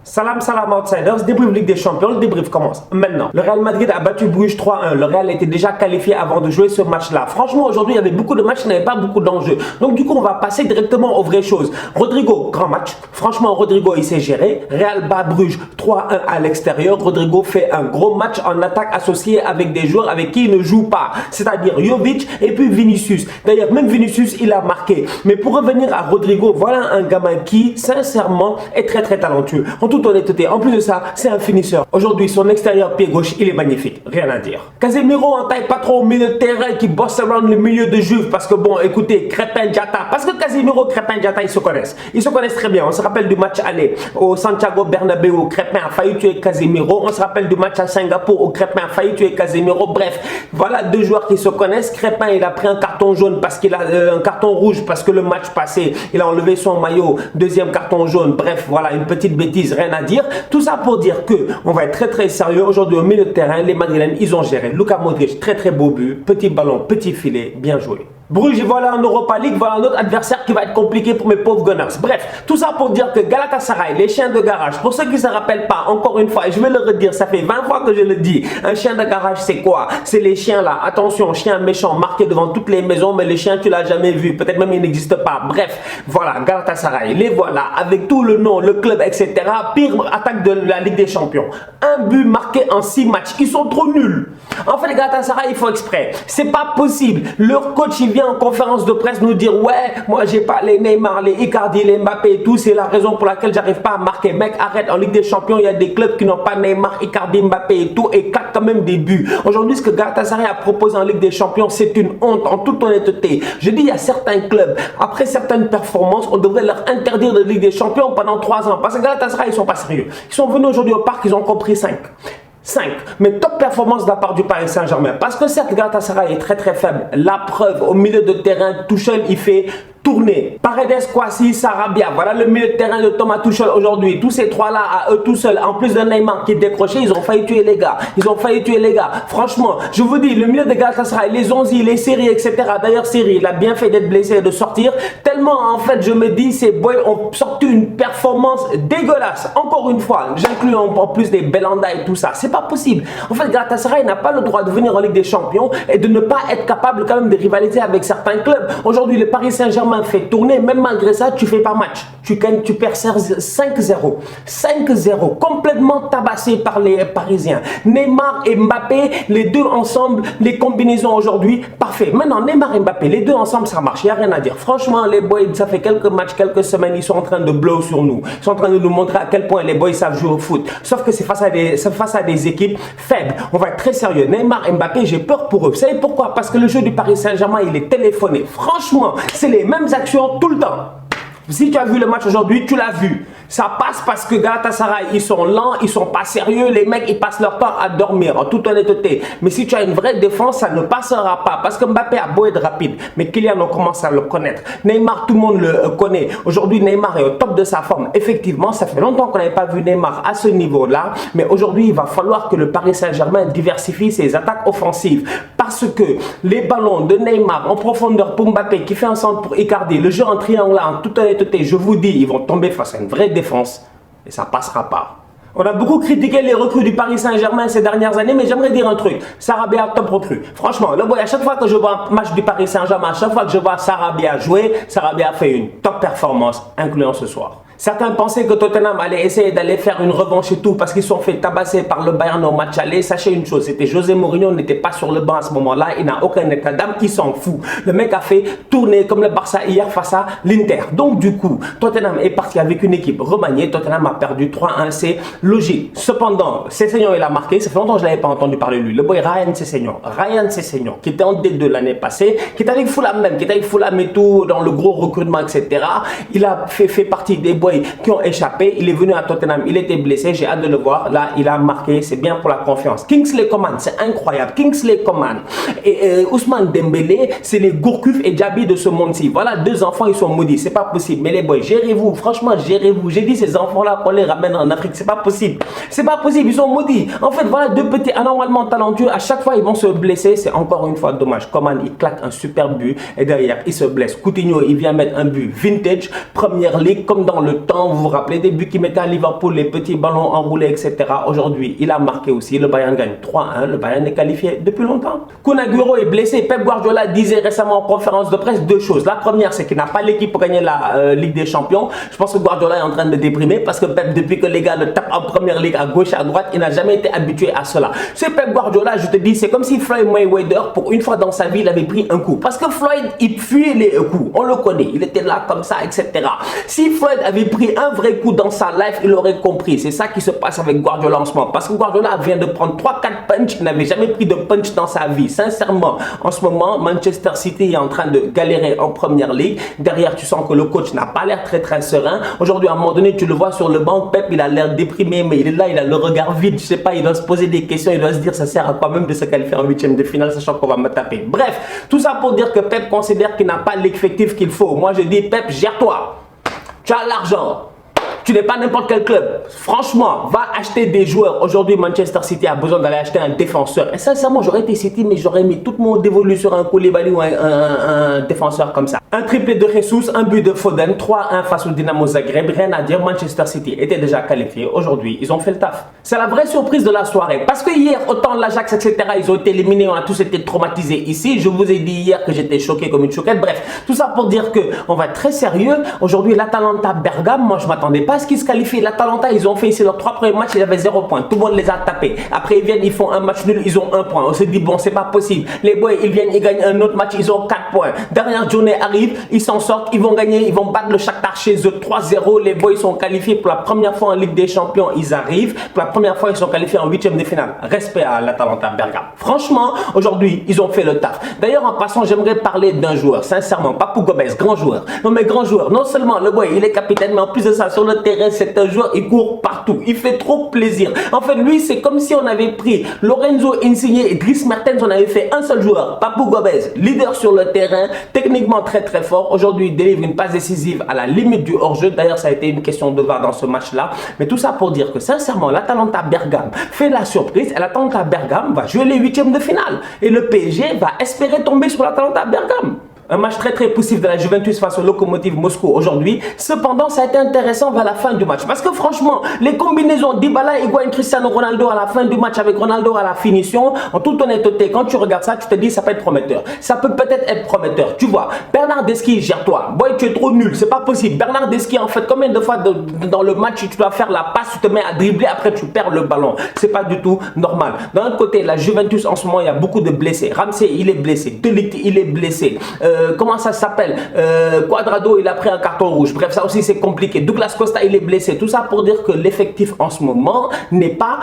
Salam salam outsiders, débrief Ligue des Champions, le débrief commence maintenant. Le Real Madrid a battu Bruges 3-1, le Real était déjà qualifié avant de jouer ce match-là. Franchement aujourd'hui il y avait beaucoup de matchs qui n'avaient pas beaucoup d'enjeux. Donc du coup on va passer directement aux vraies choses. Rodrigo, grand match, franchement Rodrigo il s'est géré. Real bat Bruges 3-1 à l'extérieur, Rodrigo fait un gros match en attaque associé avec des joueurs avec qui il ne joue pas. C'est-à-dire Jovic et puis Vinicius. D'ailleurs même Vinicius il a marqué. Mais pour revenir à Rodrigo, voilà un gamin qui sincèrement est très talentueux. Toute honnêteté, en plus de ça, c'est un finisseur. Aujourd'hui, son extérieur pied gauche, il est magnifique. Rien à dire. Casemiro en taille pas trop au milieu de terrain qui bosse around le milieu de Juve parce que bon, écoutez, Crépin Diatta, parce que Casemiro, Crépin Diatta, ils se connaissent. Ils se connaissent très bien. On se rappelle du match aller au Santiago Bernabéu, Crépin a failli tuer Casemiro. On se rappelle du match à Singapour où Crépin a failli tuer Casemiro. Bref, voilà deux joueurs qui se connaissent. Crépin, il a pris un carton jaune parce qu'il a un carton rouge parce que le match passé, il a enlevé son maillot. Deuxième carton jaune. Bref, voilà une petite bêtise. Rien à dire. Tout ça pour dire que on va être très sérieux aujourd'hui au milieu de terrain. Les Madrilènes, ils ont géré. Luka Modric, très beau but. Petit ballon, petit filet, bien joué. Bruges, voilà en Europa League, voilà un autre adversaire qui va être compliqué pour mes pauvres Gunners. Bref, tout ça pour dire que Galatasaray, les chiens de garage, pour ceux qui ne se rappellent pas, encore une fois, et je vais le redire, ça fait 20 fois que je le dis, un chien de garage c'est quoi? C'est les chiens là, attention, chiens méchants marqués devant toutes les maisons, mais les chiens tu l'as jamais vu, peut-être même ils n'existent pas. Bref, voilà, Galatasaray, les voilà, avec tout le nom, le club, etc. Pire attaque de la Ligue des Champions. Un but marqué en 6 matchs, ils sont trop nuls. En fait, Galatasaray, il faut exprès. C'est pas possible. Leur coach, il vient en conférence de presse nous dire ouais, moi j'ai pas les Neymar, les Icardi, les Mbappé et tout, c'est la raison pour laquelle j'arrive pas à marquer. Mec, arrête, en Ligue des Champions, il y a des clubs qui n'ont pas Neymar, Icardi, Mbappé et tout et claquent quand même des buts. Aujourd'hui, ce que Galatasaray a proposé en Ligue des Champions, c'est une honte, en toute honnêteté. Je dis, il y a certains clubs, après certaines performances, on devrait leur interdire de Ligue des Champions pendant 3 ans. Parce que Galatasaray, ils sont pas sérieux. Ils sont venus aujourd'hui au parc, ils ont compris 5. Mais top performance de la part du Paris Saint-Germain. Parce que certes, Galatasaray est très faible. La preuve, au milieu de terrain, Tuchel, il fait tourner. Paredes, Kwasi, Sarabia. Voilà le milieu de terrain de Thomas Tuchel aujourd'hui. Tous ces trois-là, à eux tout seuls, en plus de Neymar qui est décroché, ils ont failli tuer les gars. Franchement, je vous dis, le milieu de Galatasaray, les Onzi, les séries, etc. D'ailleurs, Série, il a bien fait d'être blessé et de sortir. Tellement, en fait, je me dis, ces boys ont sorti une performance dégueulasse. Encore une fois, j'inclus en plus des Belanda et tout ça. C'est pas possible. En fait, Galatasaray n'a pas le droit de venir en Ligue des Champions et de ne pas être capable quand même de rivaliser avec certains clubs. Aujourd'hui, le Paris Saint-Germain fait tourner, même malgré ça, tu fais pas match. Tu perds 5-0. 5-0. Complètement tabassé par les Parisiens. Neymar et Mbappé, les deux ensemble, les combinaisons aujourd'hui, parfait. Maintenant, Neymar et Mbappé, les deux ensemble, ça marche. Il n'y a rien à dire. Franchement, les boys, ça fait quelques matchs, quelques semaines, ils sont en train de blow sur nous. Ils sont en train de nous montrer à quel point les boys savent jouer au foot. Sauf que c'est face à des équipes faibles. On va être très sérieux. Neymar et Mbappé, j'ai peur pour eux. Vous savez pourquoi? Parce que le jeu du Paris Saint-Germain, il est téléphoné. Franchement, c'est les mêmes actions tout le temps. Si tu as vu le match aujourd'hui, tu l'as vu. Ça passe parce que Galatasaray, ils sont lents, ils sont pas sérieux. Les mecs, ils passent leur temps à dormir, en toute honnêteté. Mais si tu as une vraie défense, ça ne passera pas. Parce que Mbappé a beau être rapide, mais Kylian, on commence à le connaître. Neymar, tout le monde le connaît. Aujourd'hui, Neymar est au top de sa forme. Effectivement, ça fait longtemps qu'on n'avait pas vu Neymar à ce niveau-là. Mais aujourd'hui, il va falloir que le Paris Saint-Germain diversifie ses attaques offensives. Parce que les ballons de Neymar en profondeur pour Mbappé, qui fait un centre pour Icardi, le jeu en triangle là, en toute honnêteté, je vous dis, ils vont tomber face à une vraie défense et ça passera pas. On a beaucoup critiqué les recrues du Paris Saint-Germain ces dernières années, mais j'aimerais dire un truc. Sarabia, top recrue. Franchement, le boy, à chaque fois que je vois un match du Paris Saint-Germain, à chaque fois que je vois Sarabia jouer, Sarabia fait une top performance, incluant ce soir. Certains pensaient que Tottenham allait essayer d'aller faire une revanche et tout parce qu'ils sont fait tabasser par le Bayern au match aller. Sachez une chose, c'était José Mourinho n'était pas sur le banc à ce moment-là. Il n'a aucun état d'âme, il s'en fout. Le mec a fait tourner comme le Barça hier face à l'Inter. Donc du coup, Tottenham est parti avec une équipe remaniée. Tottenham a perdu 3-1, c'est logique. Cependant, Sessegnon il a marqué. Ça fait longtemps que je ne l'avais pas entendu parler de lui. Le boy Ryan Sessegnon, qui était en D2 l'année passée, qui était avec Fulham même, qui était avec Fulham et tout, dans le gros recrutement, etc. Il a fait partie des boys qui ont échappé. Il est venu à Tottenham, il était blessé, j'ai hâte de le voir. Là, il a marqué, c'est bien pour la confiance. Kingsley Coman, c'est incroyable. Kingsley Coman et Ousmane Dembélé, c'est les Gourcuff et Diaby de ce monde-ci. Voilà, deux enfants, ils sont maudits, c'est pas possible. Mais les boys, gérez-vous, franchement, gérez-vous. J'ai dit, ces enfants-là, on les ramène en Afrique, c'est pas possible. C'est pas possible, ils sont maudits. En fait, voilà, deux petits anormalement talentueux, à chaque fois, ils vont se blesser. C'est encore une fois dommage. Coman, il claque un super but et derrière, il se blesse. Coutinho, il vient mettre un but vintage, première ligue, comme dans le temps, vous vous rappelez des buts qu'il mettait à Liverpool, les petits ballons enroulés, etc. Aujourd'hui, il a marqué aussi. Le Bayern gagne 3-1. Le Bayern est qualifié depuis longtemps. Kun Aguero est blessé. Pep Guardiola disait récemment en conférence de presse deux choses. La première, c'est qu'il n'a pas l'équipe pour gagner la Ligue des Champions. Je pense que Guardiola est en train de déprimer parce que Pep, depuis que les gars le tapent en première ligue à gauche et à droite, il n'a jamais été habitué à cela. Ce Pep Guardiola, je te dis, c'est comme si Floyd Mayweather, pour une fois dans sa vie, il avait pris un coup. Parce que Floyd, il fuit les coups. On le connaît. Il était là comme ça, etc. Si Floyd avait pris un vrai coup dans sa life, il aurait compris. C'est ça qui se passe avec Guardiola en ce moment. Parce que Guardiola vient de prendre 3-4 punch. Il n'avait jamais pris de punch dans sa vie. Sincèrement, en ce moment, Manchester City est en train de galérer en première ligue. Derrière, tu sens que le coach n'a pas l'air très serein. Aujourd'hui, à un moment donné, tu le vois sur le banc. Pep, il a l'air déprimé, mais il est là, il a le regard vide. Je sais pas, il doit se poser des questions. Il doit se dire, ça sert à quoi même de se qualifier en 8e de finale, sachant qu'on va me taper. Bref, tout ça pour dire que Pep considère qu'il n'a pas l'effectif qu'il faut. Moi, je dis, Pep, gère-toi. Tu as l'argent. Tu n'es pas n'importe quel club. Franchement, va acheter des joueurs. Aujourd'hui, Manchester City a besoin d'aller acheter un défenseur. Et sincèrement, j'aurais été City, mais j'aurais mis tout mon dévolu sur un Koulibaly ou un défenseur comme ça. Un triplé de Jesus, un but de Foden, 3-1 face au Dynamo Zagreb. Rien à dire, Manchester City était déjà qualifié. Aujourd'hui, ils ont fait le taf. C'est la vraie surprise de la soirée. Parce que hier, autant l'Ajax, etc., ils ont été éliminés, on a tous été traumatisés ici. Je vous ai dit hier que j'étais choqué comme une choquette. Bref, tout ça pour dire qu'on va être très sérieux. Aujourd'hui, l'Atalanta Bergame, moi je m'attendais pas à ce qu'ils se qualifient. L'Atalanta, ils ont fait ici leurs 3 premiers matchs, ils avaient 0 points. Tout le monde les a tapés. Après, ils viennent, ils font un match nul, ils ont 1 point. On se dit, bon, c'est pas possible. Les boys, ils viennent, ils gagnent un autre match, ils ont 4 points. Dernière journée arrive, ils s'en sortent, ils vont gagner, ils vont battre le Shakhtar chez eux 3-0. Les boys sont qualifiés pour la première fois en Ligue des Champions. Ils arrivent. Pour la première fois, ils sont qualifiés en 8e de finale. Respect à l'Atalanta Bergame. Franchement, aujourd'hui, ils ont fait le taf. D'ailleurs, en passant, j'aimerais parler d'un joueur. Sincèrement, Papou Gomez, grand joueur. Non, mais grand joueur. Non seulement le boy, il est capitaine, mais en plus de ça, sur le terrain, c'est un joueur, il court partout. Il fait trop plaisir. En fait, lui, c'est comme si on avait pris Lorenzo Insigne et Dries Mertens, on avait fait un seul joueur. Papou Gomez, leader sur le terrain, techniquement très fort. Aujourd'hui, il délivre une passe décisive à la limite du hors-jeu. D'ailleurs, ça a été une question de VAR dans ce match-là. Mais tout ça pour dire que, sincèrement, l'Atalanta Bergame fait la surprise. Et l'Atalanta Bergame va jouer les 8e de finale. Et le PSG va espérer tomber sur l'Atalanta Bergame. Un match très poussif de la Juventus face au Lokomotiv Moscou aujourd'hui. Cependant, ça a été intéressant vers la fin du match. Parce que franchement, les combinaisons Dybala, Higuaín, Cristiano Ronaldo à la fin du match avec Ronaldo à la finition, en toute honnêteté, quand tu regardes ça, tu te dis ça peut être prometteur. Ça peut peut-être être prometteur. Tu vois, Bernardeschi, gère-toi. Boy, tu es trop nul, c'est pas possible. Bernardeschi, en fait, combien de fois dans le match tu dois faire la passe, tu te mets à dribbler, après tu perds le ballon. C'est pas du tout normal. D'un autre côté, la Juventus en ce moment, il y a beaucoup de blessés. Ramsey, il est blessé. De Ligt, il est blessé. Comment ça s'appelle, Cuadrado, il a pris un carton rouge. Bref, ça aussi c'est compliqué. Douglas Costa, il est blessé. Tout ça pour dire que l'effectif en ce moment n'est pas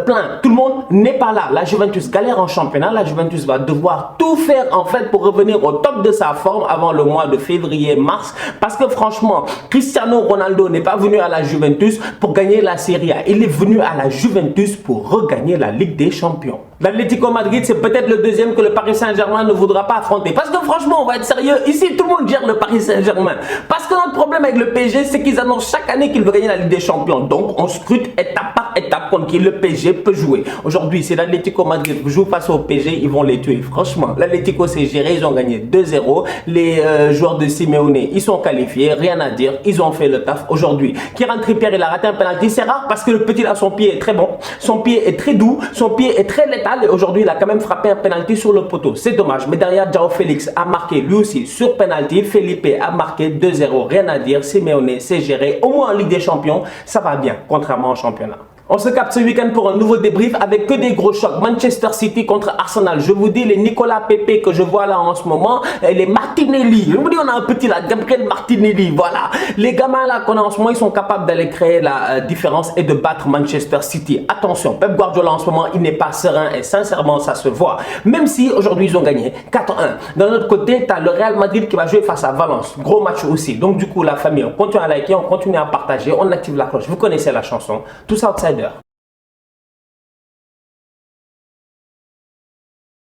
plein. Tout le monde n'est pas là. La Juventus galère en championnat. La Juventus va devoir tout faire en fait pour revenir au top de sa forme avant le mois de février-mars. Parce que franchement, Cristiano Ronaldo n'est pas venu à la Juventus pour gagner la Serie A. Il est venu à la Juventus pour regagner la Ligue des Champions. L'Atlético Madrid, c'est peut-être le deuxième que le Paris Saint-Germain ne voudra pas affronter. Parce que franchement, on va être sérieux. Ici, tout le monde gère le Paris Saint-Germain. Parce que notre problème avec le PSG, c'est qu'ils annoncent chaque année qu'ils veulent gagner la Ligue des Champions. Donc, on scrute étape par étape contre qui le PSG peut jouer. Aujourd'hui, si l'Atlético Madrid joue face au PSG, ils vont les tuer. Franchement, l'Atlético s'est géré. Ils ont gagné 2-0. Les joueurs de Simeone, ils sont qualifiés. Rien à dire. Ils ont fait le taf aujourd'hui. Kieran Trippier, il a raté un penalty. C'est rare parce que le petit là, son pied est très bon. Son pied est très doux. Son pied est très létal. Et aujourd'hui, il a quand même frappé un penalty sur le poteau. C'est dommage. Mais derrière, João Félix a marqué lui aussi sur penalty. Felipe a marqué 2-0. Rien à dire. Simeone s'est géré. Au moins en Ligue des Champions, ça va bien, contrairement au championnat. On se capte ce week-end pour un nouveau débrief avec que des gros chocs. Manchester City contre Arsenal. Je vous dis, les Nicolas Pepe que je vois là en ce moment, les Martinelli. Je vous dis, on a un petit là, Gabriel Martinelli. Voilà. Les gamins là qu'on a en ce moment, ils sont capables d'aller créer la différence et de battre Manchester City. Attention, Pep Guardiola en ce moment, il n'est pas serein et sincèrement, ça se voit. Même si aujourd'hui, ils ont gagné 4-1. D'un autre côté, tu as le Real Madrid qui va jouer face à Valence. Gros match aussi. Donc du coup, la famille, on continue à liker, on continue à partager, on active la cloche. Vous connaissez la chanson. Tout ça outside.